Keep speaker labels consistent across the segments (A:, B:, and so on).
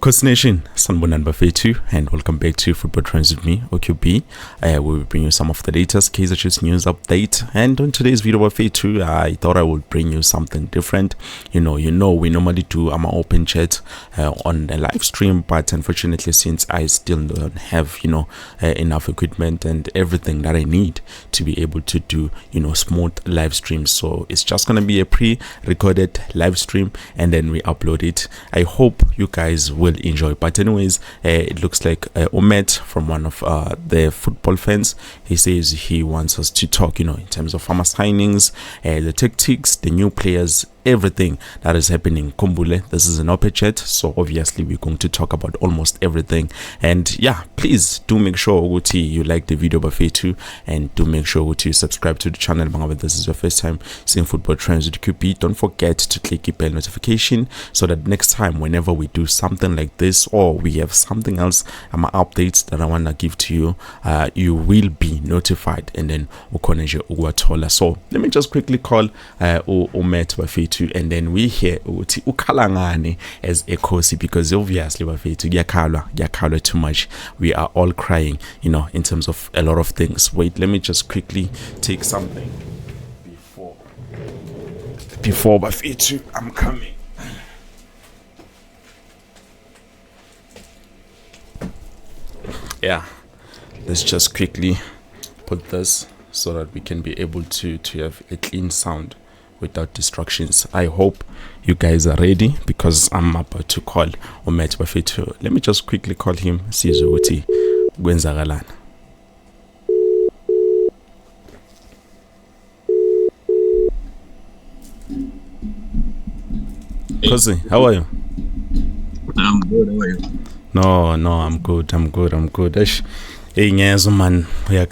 A: Coast Nation, Sanbonan Bafetu, and welcome back to Football Trends with me, OQB. We will bring you some of the latest Kaizer news update. And on today's video, Bafetu, I thought I would bring you something different. You know, we normally do our open chat on the live stream, but unfortunately, since I still don't have, enough equipment and everything that I need to be able to do, smooth live streams, so it's just gonna be a pre-recorded live stream, and then we upload it. I hope you guys will enjoy. But anyways, it looks like Omet from one of the football fans, he says he wants us to talk, in terms of farmer signings, the tactics, the new players, everything that is happening. Kumbule, this is an open chat, so obviously we're going to talk about almost everything. And yeah, please do make sure you like the video Bafetu, and do make sure to subscribe to the channel. If this is your first time seeing Football Trends with QP, don't forget to click the bell notification so that next time whenever we do something like this, or we have something else, updates that I want to give to you, you will be notified, and then so let me just quickly call Omet Bafetu, and then we hear ukalangane as a kosi, because obviously Bafetu yakala too much. We are all crying, in terms of a lot of things. Wait, let me just quickly take something before Bafetu, I'm coming. Yeah, let's just quickly put this so that we can be able to have a clean sound without distractions. I hope you guys are ready, because I'm about to call Omet Bafetu. Let me just quickly call him, sizwe ukuthi kwenzakalana. Kosi, how are you?
B: I'm good. How are you?
A: No, I'm good. Hey, man, you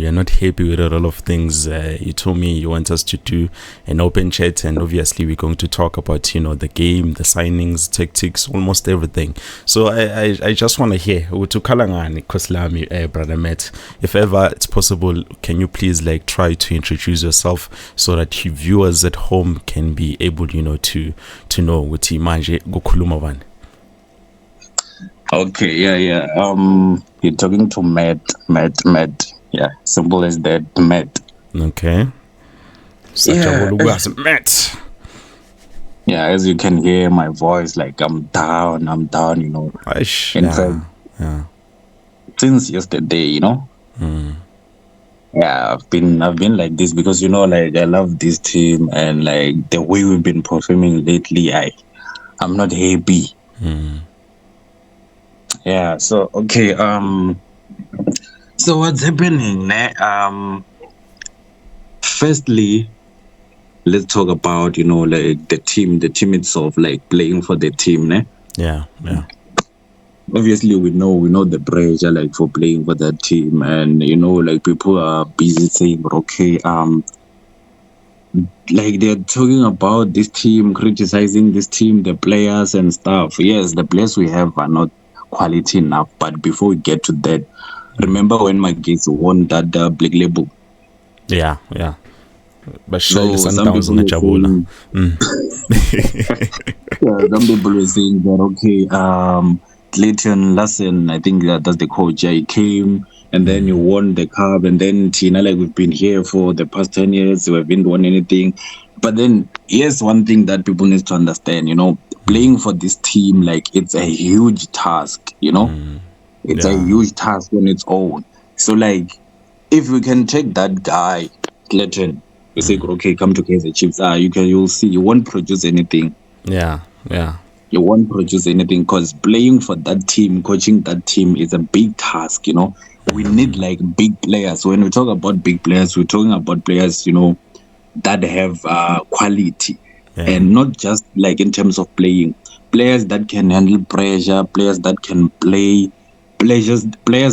A: are not happy with a lot of things. You told me you want us to do an open chat, and obviously we're going to talk about, the game, the signings, tactics, almost everything. So I just want to hear, brother Matt, if ever it's possible, can you please try to introduce yourself so that your viewers at home can be able, to know ukuthi manje kukhuluma bani.
B: Okay, yeah. You're talking to Matt. Yeah, simple as that, Matt.
A: Okay. Matt.
B: Yeah, as you can hear my voice, I'm down,
A: Yeah.
B: Since yesterday, Yeah, I've been like this because I love this team, and the way we've been performing lately, I'm not happy. Yeah, so okay, so what's happening now? Firstly, let's talk about the team itself, playing for the team, ne?
A: Yeah.
B: Obviously, we know the pressure for playing for that team, and people are busy saying, okay, they're talking about this team, criticizing this team, the players and stuff. Yes, the players we have are not quality enough, but before we get to that, remember when my kids won that black label?
A: Yeah. But
B: so some people were saying that, okay, Clayton Lassen, I think that's the coach, he came and then you won the cup, and then Tina, we've been here for the past 10 years, we haven't won anything. But then here's one thing that people need to understand, playing for this team, it's a huge task, it's a huge task on its own. So if we can take that guy Clayton, you say, okay, come to Kaizer Chiefs, you'll see you won't produce anything.
A: Yeah
B: You won't produce anything, because playing for that team, coaching that team is a big task. We need big players. When we talk about big players, we're talking about players that have quality, and not just in terms of playing, players that can handle pressure, players that can play, players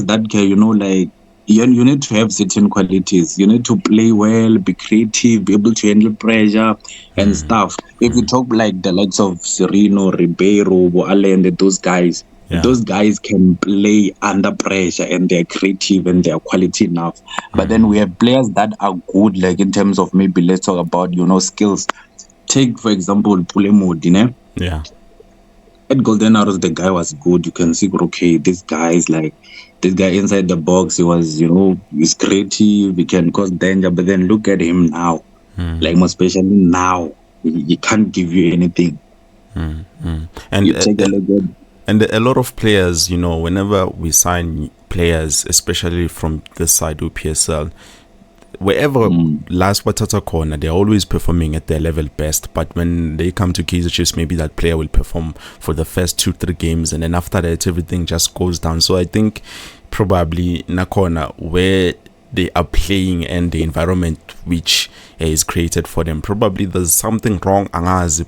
B: that can you need to have certain qualities. You need to play well, be creative, be able to handle pressure and stuff. If you talk the likes of Sereno, Ribeiro, Boale, and those guys, those guys can play under pressure, and they're creative and they're quality enough. But then we have players that are good, in terms of maybe let's talk about skills. Take for example Pulemodi,
A: Yeah.
B: at Golden Arrows, the guy was good. You can see, okay, this guy inside the box. He was, he's creative. He can cause danger. But then look at him now, like most especially now, he can't give you anything.
A: And
B: you take a look at.
A: And a lot of players, whenever we sign players, especially from this side of PSL, wherever last Watata corner, they're always performing at their level best. But when they come to Kaizer Chiefs, maybe that player will perform for the first 2-3 games, and then after that, everything just goes down. So I think probably Nakona, where they are playing and the environment which is created for them, probably there's something wrong,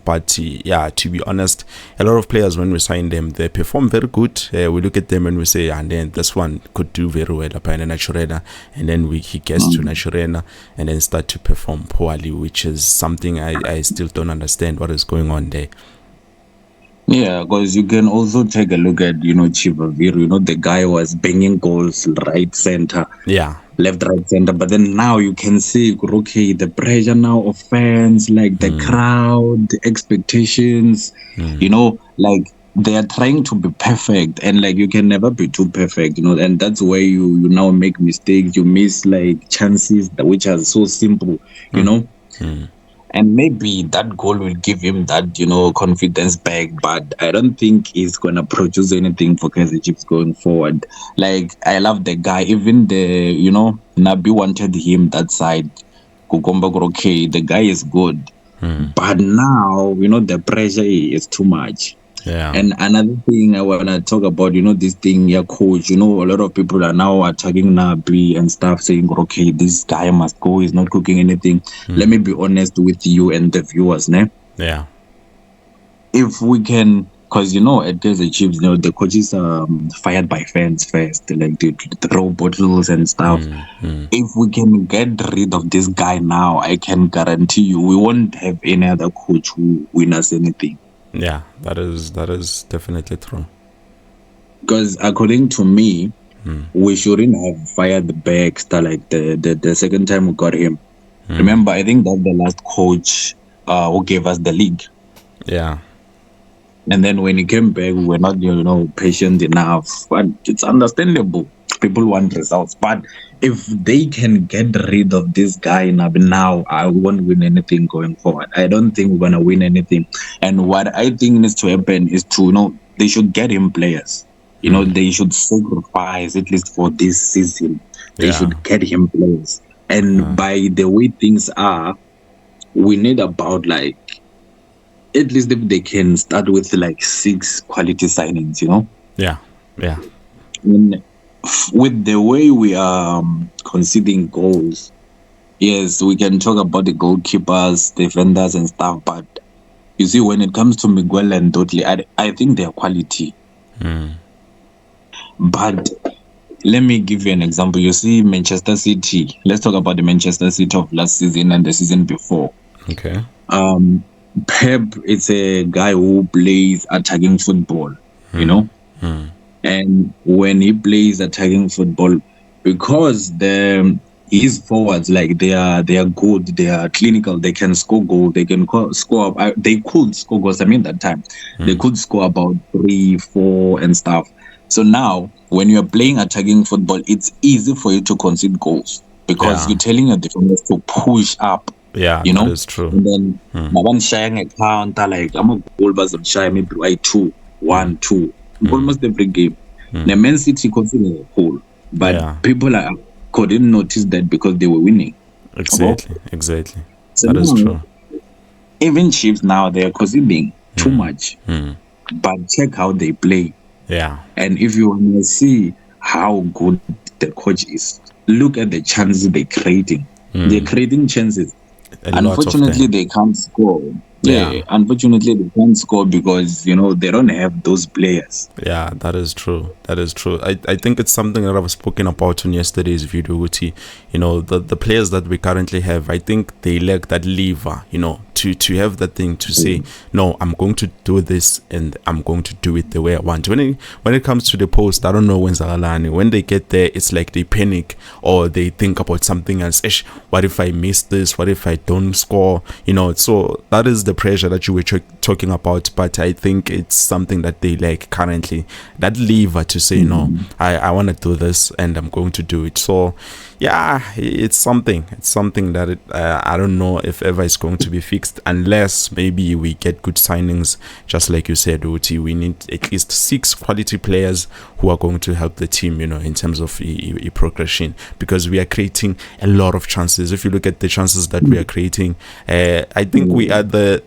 A: but yeah, to be honest, a lot of players, when we sign them, they perform very good. We look at them and we say, and then this one could do very well up in Naturena, and then he gets to Naturena and then start to perform poorly, which is something I still don't understand what is going on there.
B: Yeah, because you can also take a look at, Chivaviro, the guy was banging goals right, center.
A: Yeah.
B: Left, right, center. But then now you can see, okay, the pressure now of fans, like the crowd, the expectations, like they are trying to be perfect. And like you can never be too perfect, and that's where you now make mistakes. You miss like chances which are so simple, And maybe that goal will give him that, confidence back. But I don't think he's going to produce anything for Kaizer Chiefs going forward. Like, I love the guy. Even Nabi wanted him that side. Kukomba, okay, the guy is good. But now, the pressure is too much.
A: Yeah.
B: And another thing I want to talk about, this thing, your coach, a lot of people are now attacking Nabi and stuff, saying, okay, this guy must go, he's not cooking anything. Let me be honest with you and the viewers, ne?
A: Yeah.
B: If we can, because, at Kaizer Chiefs, the coaches are fired by fans first, like they throw bottles and stuff. If we can get rid of this guy now, I can guarantee you we won't have any other coach who win us anything.
A: Yeah, that is definitely true.
B: Because according to me, we shouldn't have fired the Baxter like the second time we got him. Remember, I think that's the last coach who gave us the league.
A: Yeah.
B: And then when he came back, we were not, patient enough. But it's understandable. People want results. But if they can get rid of this guy now, I won't win anything going forward. I don't think we're going to win anything. And what I think needs to happen is to, they should get him players. They should sacrifice, at least for this season. They should get him players. And by the way things are, we need about at least if they can start with 6 quality signings,
A: Yeah. Yeah.
B: And with the way we are conceding goals, yes, we can talk about the goalkeepers, defenders and stuff, but you see, when it comes to Miguel and Dudley, I think they are quality. But let me give you an example. You see, Manchester City. Let's talk about the Manchester City of last season and the season before.
A: Okay.
B: Pep is a guy who plays attacking football, And when he plays attacking football, because his forwards, they are good, they are clinical, they can score goals, they can score. They could score goals. That time they could score about 3, 4 and stuff. So now, when you are playing attacking football, it's easy for you to concede goals because you're telling your defenders to push up.
A: Yeah, that is true.
B: And then Maban sharing a counter, I'm a goal buzzer shy maybe by 2, 1, 2, almost every game. The Man City conceded a goal, but people couldn't notice that because they were winning.
A: Exactly.
B: So
A: that is true.
B: Even Chiefs now, they are conceding too much, but check how they play.
A: Yeah.
B: And if you want to see how good the coach is, look at the chances they're creating. They're creating chances. Unfortunately, they can't score. Yeah, unfortunately, they can't score because, they don't have those players.
A: Yeah, that is true. I think it's something that I was spoken about in yesterday's video, Uti. The players that we currently have, I think they lack that lever, to have that thing to say, no, I'm going to do this and I'm going to do it the way I want. When it comes to the post, I don't know when they get there, it's like they panic or they think about something else. What if I miss this? What if I don't score? So that is the pressure that you were talking about, but I think it's something that they lack currently, that lever to say, no, I want to do this and I'm going to do it. So yeah, it's something that I don't know if ever it's going to be fixed, unless maybe we get good signings, just like you said, Uti. We need at least 6 quality players who are going to help the team, in terms of a progression, because we are creating a lot of chances. If you look at the chances that we are creating, I think we are the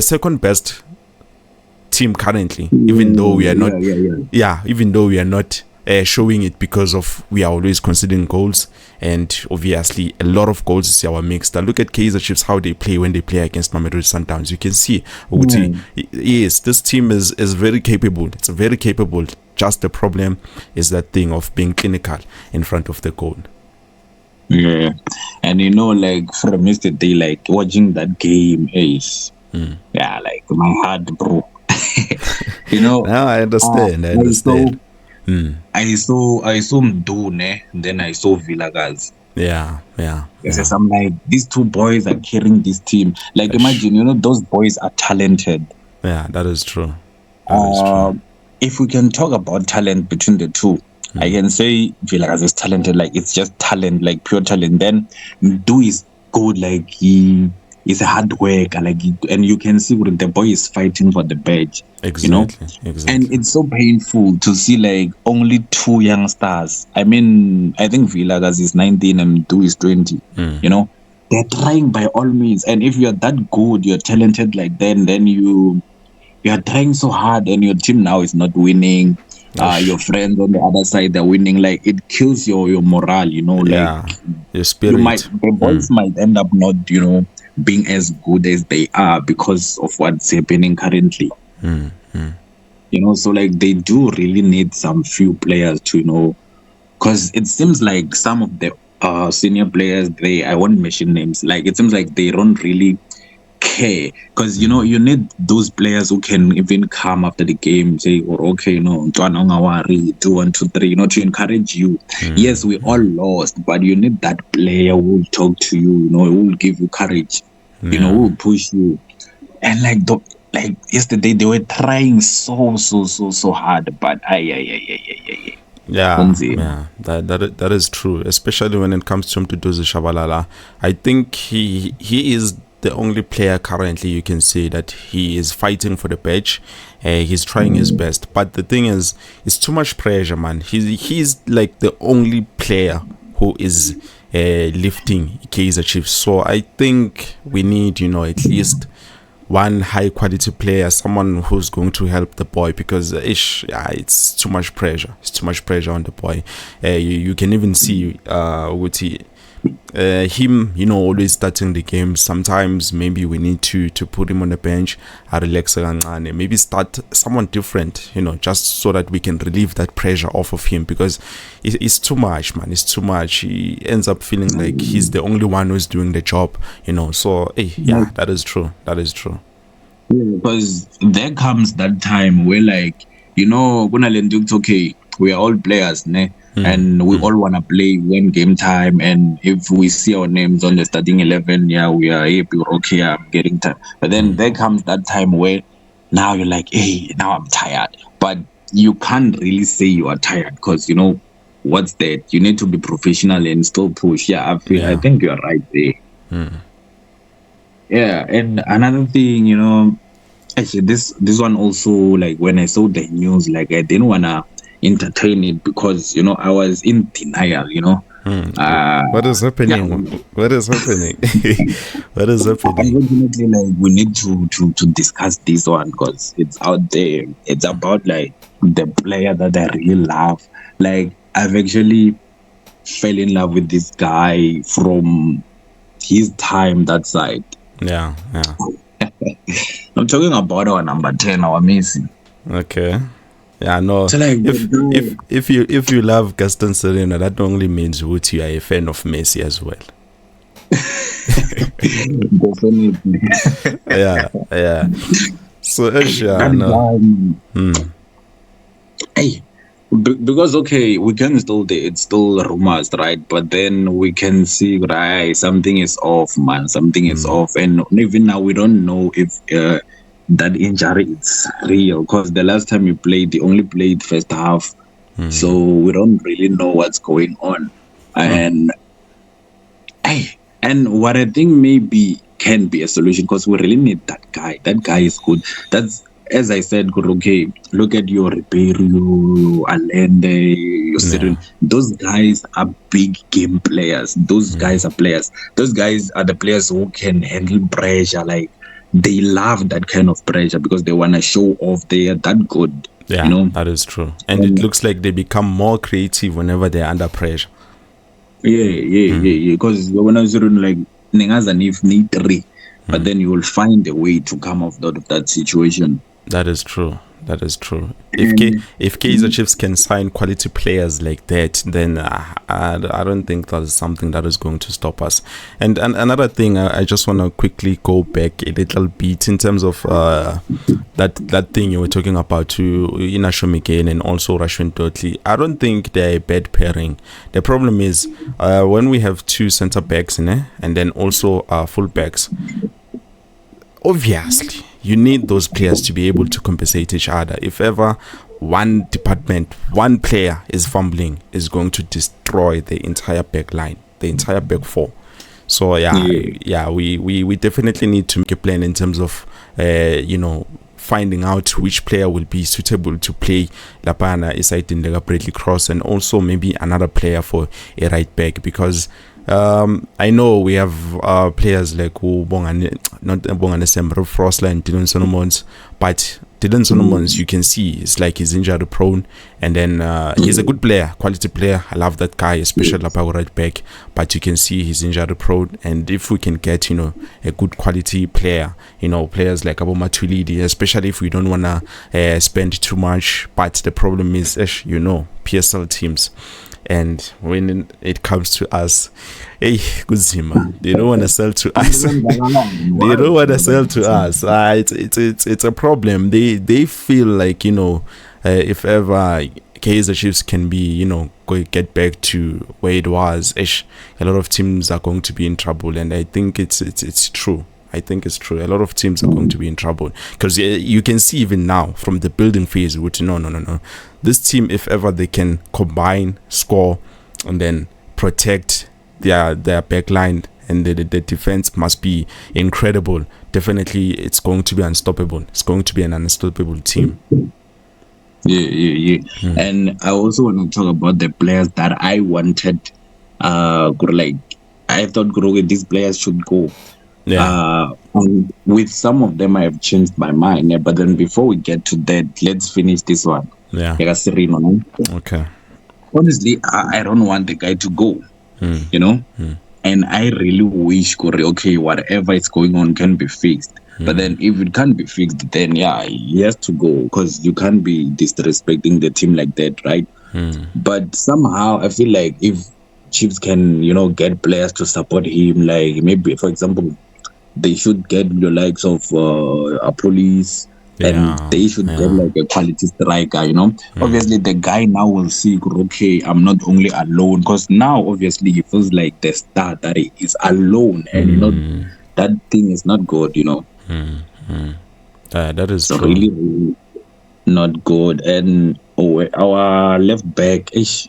A: second best team currently, even though we are not even though we are not showing it, because of we are always conceding goals, and obviously a lot of goals is our mix. Now look at Kaizer Chiefs, how they play when they play against Mamelodi Sundowns. You can see, yes, this team is very capable. It's very capable. Just the problem is that thing of being clinical in front of the goal.
B: Yeah, and like from yesterday, like watching that game is, like my heart broke.
A: Now I understand.
B: I saw Mdune, then I saw Villagaz.
A: Yeah.
B: Yes, I'm like, these two boys are carrying this team. Like, imagine, those boys are talented.
A: Yeah, that is true.
B: If we can talk about talent between the two, I can say Villagaz is talented. Like, it's just talent, like pure talent. Then Mdu is good, like he is a hard worker, like and you can see the boy is fighting for the badge.
A: Exactly.
B: And it's so painful to see like only 2 young stars. I mean, I think Villagaz is 19 and Mdu is 20. They're trying by all means, and if you're that good, you're talented like then you are trying so hard, and your team now is not winning. Your friends on the other side, they're winning. Like, it kills your morale, like
A: your spirit.
B: The boys might end up not, being as good as they are because of what's happening currently. So like they do really need some few players to, because it seems like some of the senior players, I won't mention names, like it seems like they don't really care, because you need those players who can even come after the game, say, or okay, 2 1 2 3, to encourage you. Yes, we all lost, but you need that player who will talk to you, who will give you courage, who will push you. And like yesterday, they were trying so hard, but
A: that is true, especially when it comes to Mduduzi Shabalala. I think he is the only player currently you can say that he is fighting for the badge. He's trying his best, but the thing is, it's too much pressure, man. He's like the only player who is lifting Kaizer Chiefs. So I think we need, at least one high quality player, someone who's going to help the boy, because it's too much pressure. It's too much pressure on the boy. You can even see him, always starting the game. Sometimes maybe we need to put him on the bench, relax, and maybe start someone different, just so that we can relieve that pressure off of him, because it's too much, man. It's too much. He ends up feeling like he's the only one who's doing the job, So that is true.
B: Because there comes that time where, like, okay, we are all players, ne? And we all want to play when game time, and if we see our names on the starting 11, we are happy, we're okay, I'm getting time. But then there comes that time where now you're like, hey, now I'm tired, but you can't really say you are tired, because what's that? You need to be professional and still push. I think you're right there. And another thing, actually this one also, like when I saw the news, like I didn't wanna entertain it, because I was in denial.
A: What is happening? What is happening? What is happening?
B: Unfortunately, like we need to discuss this one, because it's out there. It's about like the player that I really love. Like, I've actually fell in love with this guy from his time that side.
A: Yeah.
B: I'm talking about our number 10, our Messi.
A: Okay. Yeah, no.
B: So like,
A: if you love Gaston Serena, that only means you are a fan of Messi as well.
B: Definitely.
A: Yeah. So Asia, no.
B: Hey, because okay, we can still it's still rumors, right? But then we can see, right, something is off, man. Something is off, and even now we don't know if that injury is real. Because the last time he played, he only played first half, so we don't really know what's going on. And and what I think maybe can be a solution, because we really need that guy. That guy is good. That's, as I said, good. Okay, look at your Ribeiro, Allende, your Cyril. Those guys are big game players. Those guys are players. Those guys are the players who can handle pressure. Like, they love that kind of pressure because they want to show off they are that good.
A: Yeah,
B: you know?
A: that is true. And it looks like they become more creative whenever they're under pressure.
B: Yeah. Because when I was like, if need three, but then you will find a way to come out of that situation.
A: That is true. That is true. If Kaizer Chiefs can sign quality players like that, then I don't think that is something that is going to stop us. And another thing, I just want to quickly go back a little bit in terms of that thing you were talking about to Inasho Mikael and also Rashwin Dudley. I don't think they're a bad pairing. The problem is when we have two center backs and then also full backs, obviously you need those players to be able to compensate each other. If ever one department, one player is fumbling, is going to destroy the entire back line, the entire back four. So we definitely need to make a plan in terms of finding out which player will be suitable to play Lapana aside in the Bradley Cross, and also maybe another player for a right back, because I know we have players like Frostler and Dylan Solomons, but Dylan Solomons, you can see, it's like he's injury prone, and then he's a good player, quality player. I love that guy, especially right back, but you can see he's injury prone. And if we can get a good quality player, players like Abo Matuidi, especially if we don't want to spend too much, but the problem is PSL teams, and when it comes to us, hey, Kuzima, they don't want to sell to us. They don't want to sell to us. It's a problem. They feel like if ever Kaizer Chiefs can be get back to where it was, a lot of teams are going to be in trouble, and I think it's true. I think it's true. A lot of teams are going to be in trouble, because you can see even now from the building phase, which no. This team, if ever they can combine, score, and then protect their back line, and the defense must be incredible. Definitely, it's going to be unstoppable. It's going to be an unstoppable team.
B: Yeah. And I also want to talk about the players that I wanted. I thought these players should go.
A: Yeah.
B: And with some of them, I have changed my mind. But then before we get to that, let's finish this one.
A: Yeah. Okay.
B: Honestly, I don't want the guy to go. And I really wish whatever is going on can be fixed. But then if it can't be fixed, then he has to go, because you can't be disrespecting the team like that, right? But somehow I feel like if Chiefs can get players to support him, like maybe for example they should get the likes of Police, and they should get like a quality striker. Obviously the guy now will see, okay, I'm not only alone, because now obviously he feels like the star that he is alone, and that thing is not good.
A: That is true.
B: Really not good. And our left back is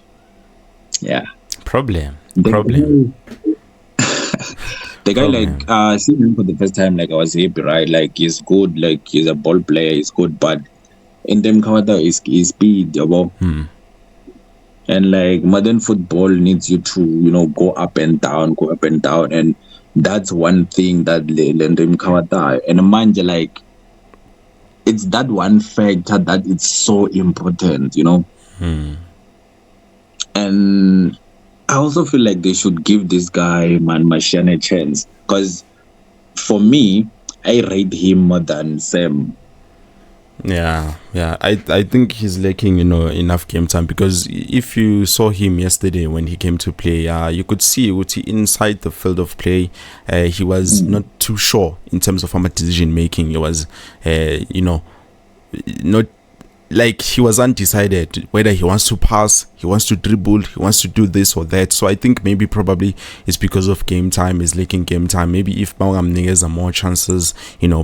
A: problem.
B: The guy, like, seeing him for the first time, like, I was happy, right? Like, he's good, like, he's a ball player, he's good, but in them Kawada is speed, and like modern football needs you to, go up and down, and that's one thing that Lendem Kawada and Manja, like, it's that one factor that it's so important, and I also feel like they should give this guy, Mashiane, a chance, because for me, I rate him more than Sam.
A: Yeah. I think he's lacking, enough game time, because if you saw him yesterday when he came to play, you could see inside the field of play, he was not too sure in terms of decision making. He was, not like he was undecided whether he wants to pass, he wants to dribble, he wants to do this or that. So I think maybe probably it's because of game time, is lacking game time. Maybe if Mawam Niggas more chances,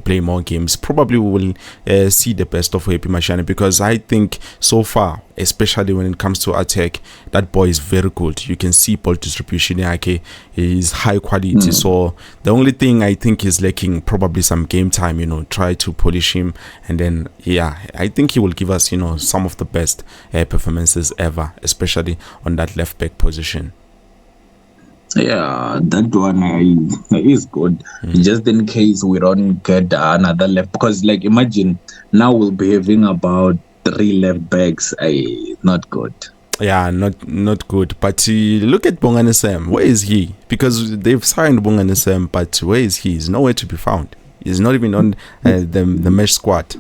A: play more games, probably we will see the best of Happy Mashane, because I think so far, especially when it comes to attack, that boy is very good. You can see ball distribution is high quality. So the only thing I think is lacking probably some game time, try to polish him, and then I think he will give us some of the best performances ever, especially on that left back position.
B: Yeah, that one is good. Just in case we don't get another left, because like imagine now we'll be having about 3 left backs. Not good.
A: Yeah, not good. But look at Bongani Sam. Where is he? Because they've signed Bongani Sam, but where is he? He's nowhere to be found. He's not even on the mesh squad.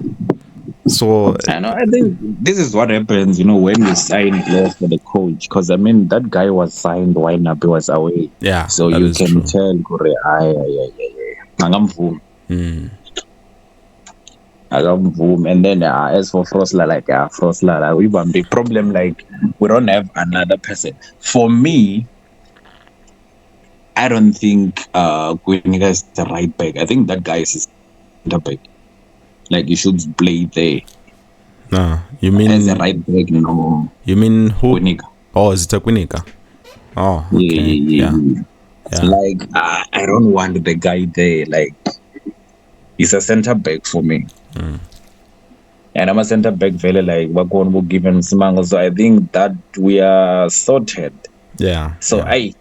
A: So
B: I think this is what happens, when you sign players for the coach. Because that guy was signed while Nabi was away.
A: Yeah,
B: so you can
A: true.
B: tell, and then as for Frosla, we have a big problem. Like we don't have another person. For me, I don't think Guiniga is the right back. I think that guy is center back. Like you should play there.
A: No, you mean
B: as a right back? No.
A: You mean who?
B: Guiniga.
A: Oh, is it a Guiniga? Oh, okay.
B: Yeah. Like I don't want the guy there. Like he's a center back for me. And I'm a center back very like Wakon will give him Simango. So I think that we are sorted.
A: Yeah.
B: So I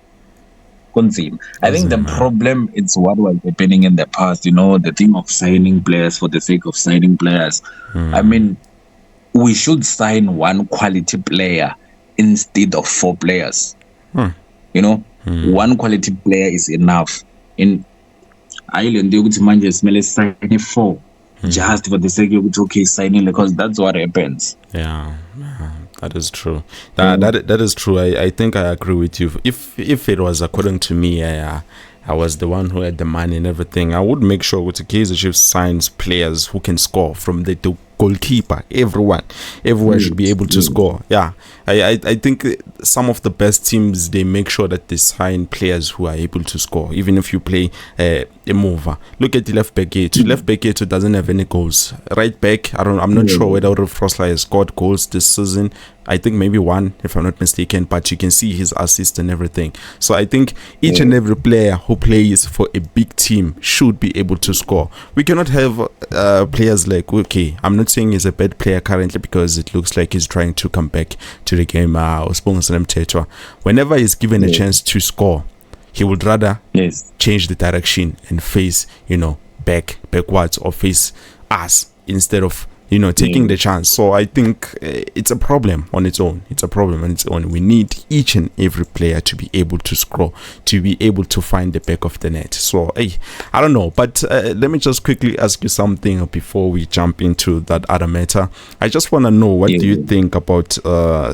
B: think the problem is what was happening in the past, the thing of signing players for the sake of signing players. We should sign one quality player instead of 4 players. One quality player is enough. In Ireland, you could manage signing 4 just for the sake of signing, because that's what happens.
A: Yeah. That is true. That is true. I think I agree with you. If it was according to me, I was the one who had the money and everything, I would make sure with the Kaizer Chiefs signs players who can score, from the goalkeeper, everyone should be able to score. Yeah, I think some of the best teams, they make sure that they sign players who are able to score, even if you play a mover. Look at the left back here. Left back here doesn't have any goals. Right back, I'm not sure whether Frosla has scored goals this season. I think maybe 1, if I'm not mistaken, but you can see his assist and everything. So I think each and every player who plays for a big team should be able to score. We cannot have players like, okay, I'm not saying he's a bad player currently, because it looks like he's trying to come back to the game. Whenever he's given a chance to score, he would rather change the direction and face, backwards, or face us instead of taking the chance. So I think it's a problem on its own. We need each and every player to be able to score, to be able to find the back of the net. So I don't know, but let me just quickly ask you something before we jump into that other matter. I just want to know, what do you think about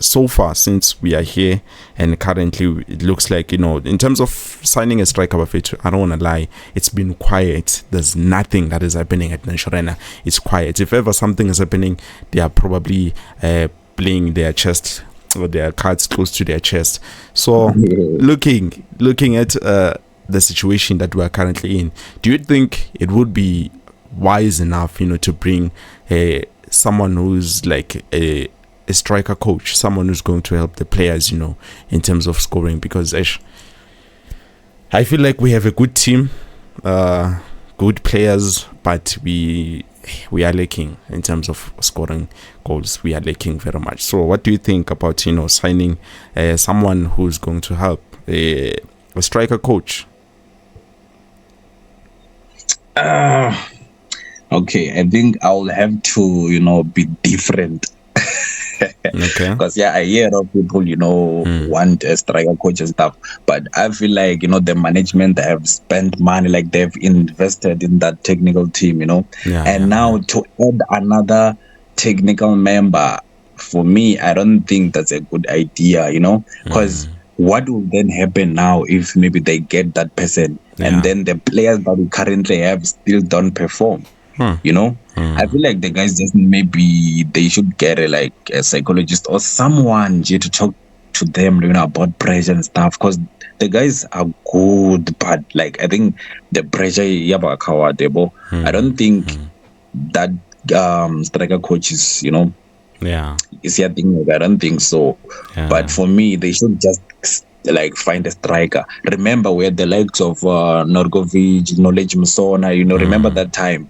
A: so far, since we are here and currently it looks like, in terms of signing a striker, I don't want to lie, it's been quiet. There's nothing that is happening at Nanshorena. It's quiet. If ever something is happening, they are probably playing their chest, or their cards close to their chest. So looking at the situation that we are currently in, do you think it would be wise enough to bring someone who's like a striker coach, someone who's going to help the players in terms of scoring? Because I feel like we have a good team, good players, but we are lacking in terms of scoring goals. We are lacking very much. So what do you think about signing someone who's going to help, a striker coach?
B: Okay, I think I'll have to be different.
A: Okay.
B: Because I hear a lot of people want a striker coach and stuff, but I feel like the management have spent money, like they've invested in that technical team, now to add another technical member, for me, I don't think that's a good idea, because what will then happen now if maybe they get that person and then the players that we currently have still don't perform? You know, I feel like the guys just maybe they should get a psychologist or someone to talk to them, about pressure and stuff. Because the guys are good, but like I think the pressure, I don't think that striker coach is,
A: Yeah.
B: is your thing. Like, I don't think so. But
A: Yeah.
B: for me, they should just like find a striker. Remember, we had the likes of Norgovic, Knowledge Musona. Remember that time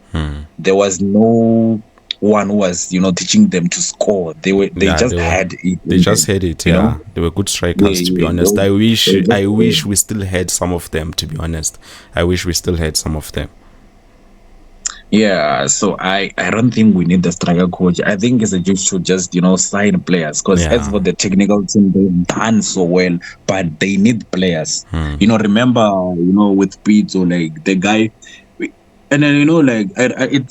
B: there was no one who was teaching them to score. They
A: Yeah,
B: just had it
A: they
B: in
A: just
B: them.
A: had it.
B: You know,
A: Yeah, they were good
B: yeah,
A: strikers, to be
B: yeah.
A: honest.
B: They
A: I
B: just
A: wish we still had some of them, to be honest. I wish we still had some of them.
B: Yeah, so I don't think we need the striker coach. I think it's a just should just sign players because as
A: Yeah.
B: for the technical team, they've done so well, but they need players. Remember with Pizzo, like the guy, and then like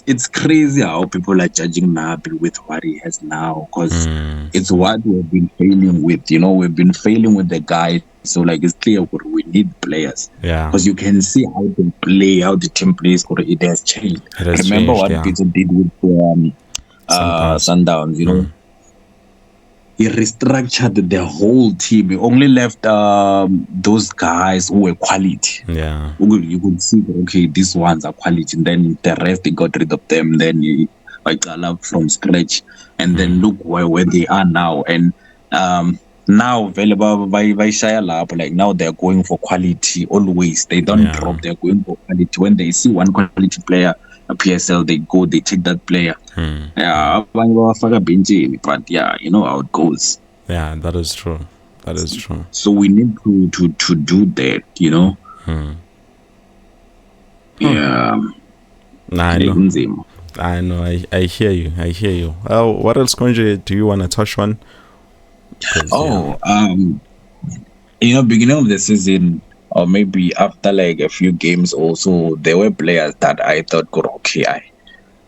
B: it's crazy how people are judging Nabi with what he has now because it's what we've been failing with. We've been failing with the guy. So like it's clear we need players
A: Yeah.
B: because you can see how they play, how the team plays. It has changed.
A: It has
B: Remember
A: changed.
B: what
A: Yeah.
B: Peter did with
A: Sometimes.
B: Sundowns. He restructured the whole team. He only left those guys who were quality.
A: Yeah.
B: You could see that, okay, these ones are quality, and then the rest he got rid of them. Then he up from scratch, and then look where they are now. And now available by Shire Lab, like now they're going for quality always. They don't drop. They're going for quality. When they see one quality player, a PSL, they take that player. Yeah, but yeah, you know how it goes.
A: Yeah, that is true. That is true.
B: So we need to do that, Yeah.
A: Nah, I know. I hear you. I hear you. What else, Konje, do you want to touch on?
B: Beginning of the season, or maybe after like a few games also, there were players that I thought could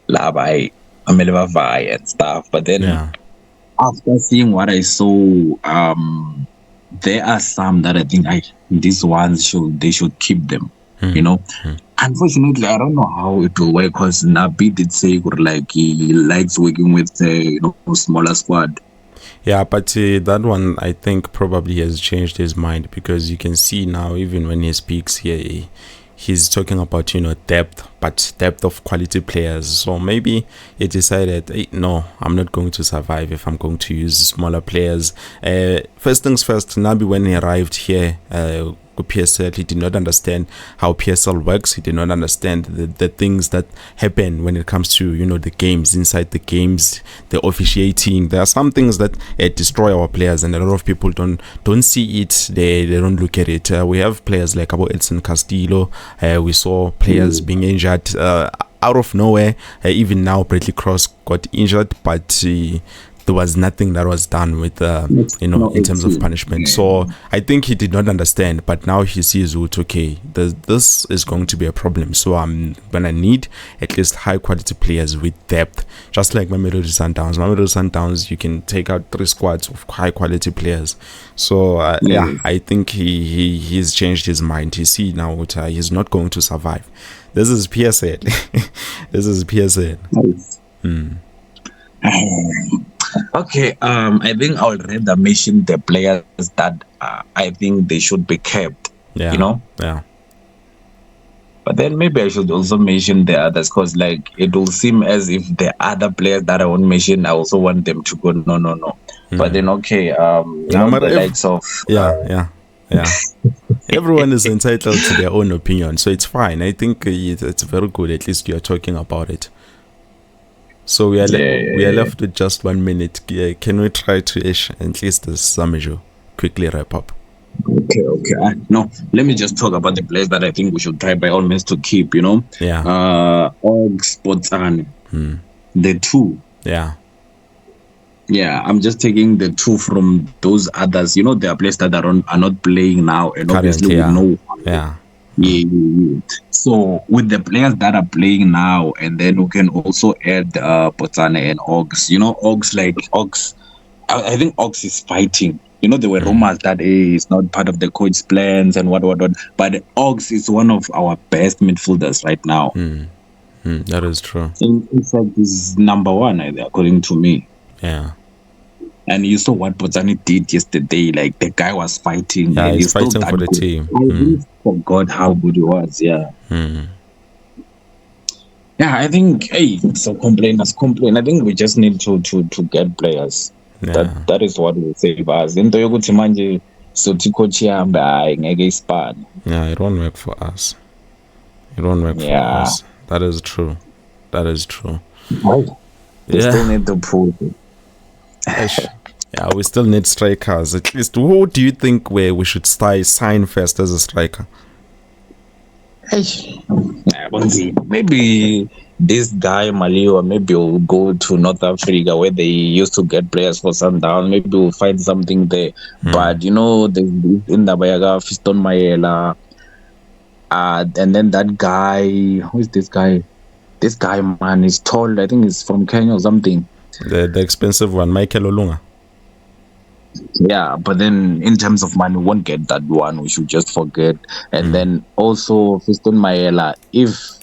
B: Labai, Ameleva and stuff. But then after seeing what I saw, there are some that I think these ones should keep them. Unfortunately, I don't know how it will work because Nabi did say like he likes working with smaller squad.
A: Yeah, but that one I think probably has changed his mind because you can see now even when he speaks here, he's talking about depth, but depth of quality players. So maybe he decided, hey, no, I'm not going to survive if I'm going to use smaller players. First things first, Nabi, when he arrived here, PSL, he did not understand how PSL works. He did not understand the things that happen when it comes to the games, inside the games, the officiating. There are some things that destroy our players, and a lot of people don't see it. They don't look at it. We have players like Edson Castillo. We saw players being injured out of nowhere. Even now, Bradley Cross got injured, but there was nothing that was done with in terms of punishment. So I think he did not understand, but now he sees okay, this is going to be a problem. So I'm gonna need at least high quality players with depth, just like Mamelodi Sundowns. You can take out 3 squads of high quality players. So I think he's changed his mind. He see now he's not going to survive. This is PSL. This is PSL.
B: Okay, I think I would rather mention the players that I think they should be kept.
A: Yeah.
B: But then maybe I should also mention the others because like it will seem as if the other players that I won't mention, I also want them to go. No. But then the likes of
A: yeah. Everyone is entitled to their own opinion, so it's fine. I think it's very good. At least you're talking about it. So we are left with just 1 minute. Can we try to at least Samejo quickly wrap up?
B: Okay. No, let me just talk about the players that I think we should try by all means to keep.
A: Yeah.
B: Ogs, Botsane, the 2. Yeah, I'm just taking the 2 from those others. There are players that are not playing now, and obviously we know.
A: Yeah.
B: So with the players that are playing now, and then we can also add Botsane and Ogs. Ogs, I think Ogs is fighting. There were rumors that it's not part of the coach's plans and what. But Ogs is one of our best midfielders right now.
A: That is true.
B: In fact, he's number one, according to me.
A: Yeah.
B: And you saw what Botani did yesterday. Like, the guy was fighting,
A: Yeah,
B: and
A: he's
B: he's still
A: fighting
B: that
A: for the
B: good.
A: team.
B: I really forgot how good he was. Yeah. Yeah, I think, hey, so complain. I think we just need to get players.
A: Yeah.
B: That is what will save us. Into yokuthi manje sothi coach ihambe hayi ngeke isipane.
A: Yeah, it won't work for us. It won't work for
B: Yeah.
A: us. That is true. That is true.
B: We still need to pull.
A: Yeah, we still need strikers. At least, who do you think where we should sign first as a striker?
B: Maybe this guy Maliwa, maybe we'll go to North Africa where they used to get players for Sundown. Maybe we'll find something there. But in the Bayaga, Fiston Mayela, and then that guy, who is this guy? This guy, man, is tall. I think he's from Kenya or something.
A: The expensive one, Michael Olunga.
B: Yeah, but then in terms of money, we won't get that one. We should just forget. And then also Fiston Mayela, if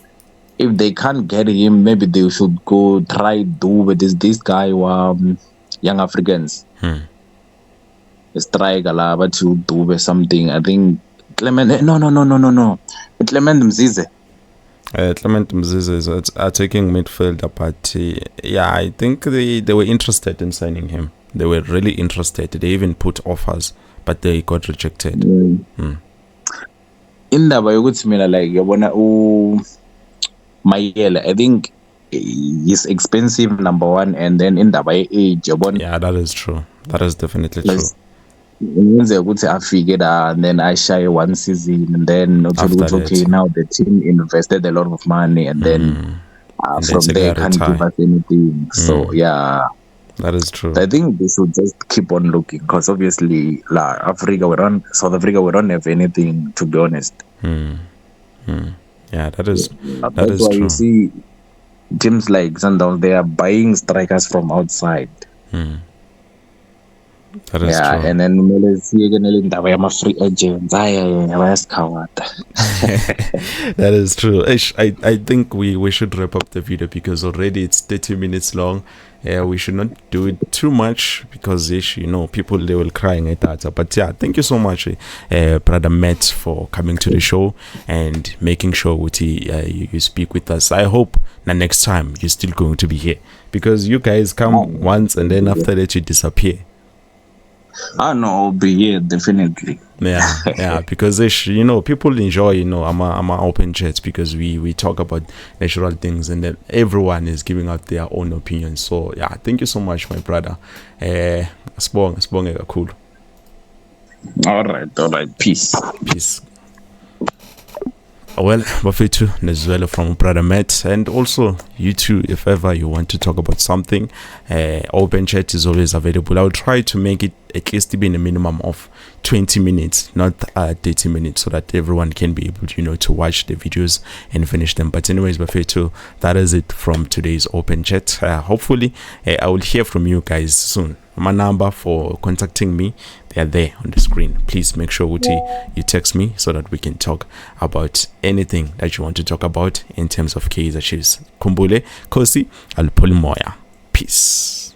B: they can't get him, maybe they should go try do with this guy Young Africans. Strike a lot, but to do something. I think Clement. No. Clement Mzize.
A: Clement Mzize is taking midfielder, but yeah, I think they were interested in signing him. They were really interested. They even put offers, but they got rejected.
B: In the way, like Mayele, I think he's expensive, number one, and then in the way age,
A: yeah, that is true. That is definitely true.
B: I figured, and then I shy one season, and then now the team invested a lot of money, and then from there can't give us anything. So yeah.
A: That is true.
B: I think they should just keep on looking, because obviously, South Africa, we don't have anything, to be honest.
A: Yeah, that is
B: That's why
A: true.
B: You see teams like Sundowns, they are buying strikers from outside.
A: That is true.
B: And then free agents.
A: That is true. I think we should wrap up the video, because already it's 30 minutes long. We should not do it too much, because people, they will crying at that. But yeah, thank you so much, brother Matt, for coming to the show and making sure you speak with us. I hope the next time you're still going to be here, because you guys come once and then after that you disappear.
B: No, I'll be here definitely.
A: Yeah, because people enjoy our open chats, because we talk about natural things, and then everyone is giving out their own opinions. So yeah, thank you so much, my brother. Sibonge cool.
B: All right, peace.
A: Well, Bafetu Nezwela from Brother Matt, and also you too, if ever you want to talk about something, open chat is always available. I'll try to make it at least be in a minimum of 20 minutes, not 30 minutes, so that everyone can be able to watch the videos and finish them. But anyways, Bafetu, that is it from today's open chat. Hopefully I will hear from you guys soon. My number for contacting me, they are there on the screen. Please make sure you text me, so that we can talk about anything that you want to talk about in terms of Kaizer Chiefs. Kumbule Kosi Alpolimoya. Peace.